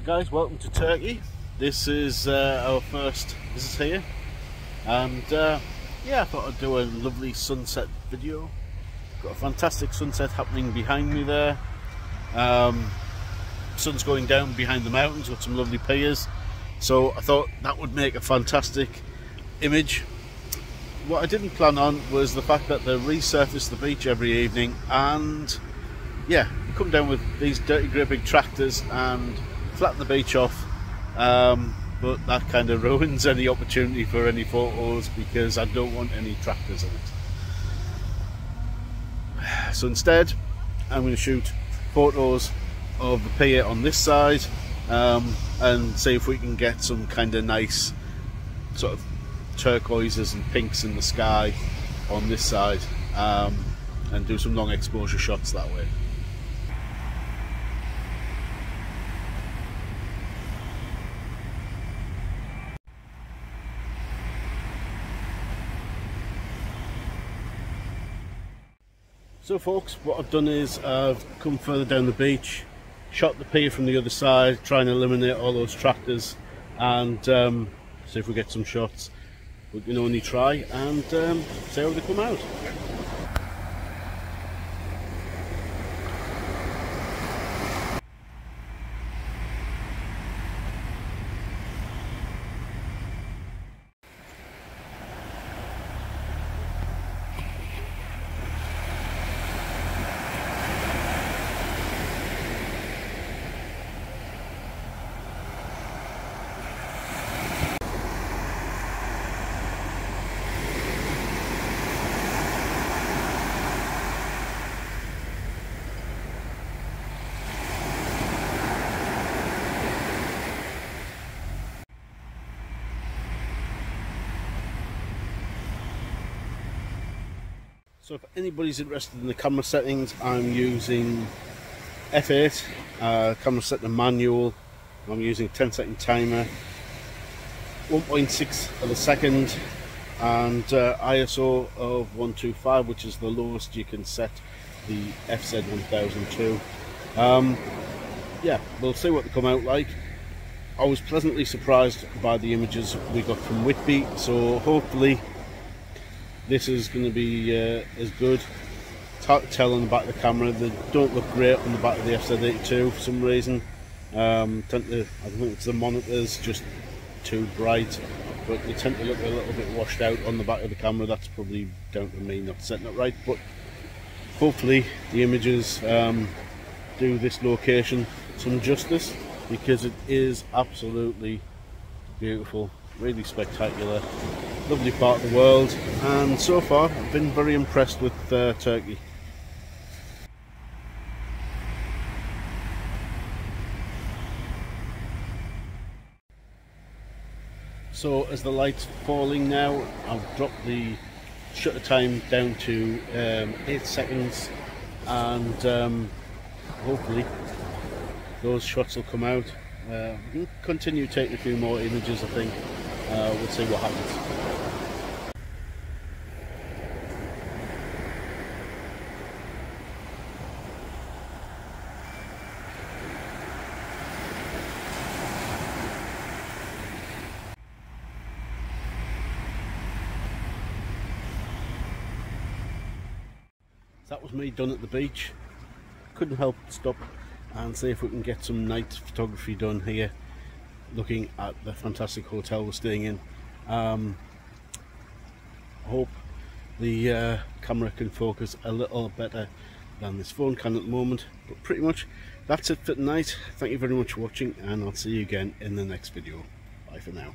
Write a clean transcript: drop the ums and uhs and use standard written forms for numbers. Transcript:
So guys, welcome to Turkey. This is our first visit here, and yeah, I thought I'd do a lovely sunset video. Got a fantastic sunset happening behind me there. Sun's going down behind the mountains, got some lovely piers, so I thought that would make a fantastic image. What I didn't plan on was the fact that they resurface the beach every evening, and yeah, you come down with these dirty great big tractors and flatten the beach off, but that kind of ruins any opportunity for any photos because I don't want any tractors in it. So instead I'm going to shoot photos of the pier on this side, and see if we can get some kind of nice sort of turquoises and pinks in the sky on this side, and do some long exposure shots that way. So folks, what I've done is I've come further down the beach, shot the pier from the other side, try and eliminate all those tractors, and see if we get some shots. We can only try and see how they come out. So if anybody's interested in the camera settings, I'm using f8, camera setting manual. I'm using 10-second timer, 1.6 of a second, and ISO of 125, which is the lowest you can set the FZ1000 to. Yeah, we'll see what they come out like. I was pleasantly surprised by the images we got from Whitby, so hopefully this is going to be as good. It's hard to tell on the back of the camera. They don't look great on the back of the FZ82 for some reason. I think it's the monitor's just too bright, but they tend to look a little bit washed out on the back of the camera. That's probably down to me not setting it right, but hopefully the images do this location some justice, because it is absolutely beautiful, really spectacular. Lovely part of the world, and so far I've been very impressed with Turkey. So as the light's falling now, I've dropped the shutter time down to 8 seconds, and hopefully those shots will come out. We'll continue taking a few more images, I think. We'll see what happens. That was me done at the beach. Couldn't help but stop and see if we can get some night photography done here, looking at the fantastic hotel we're staying in. I hope the camera can focus a little better than this phone can at the moment, but pretty much that's it for tonight. Thank you very much for watching, and I'll see you again in the next video. Bye for now.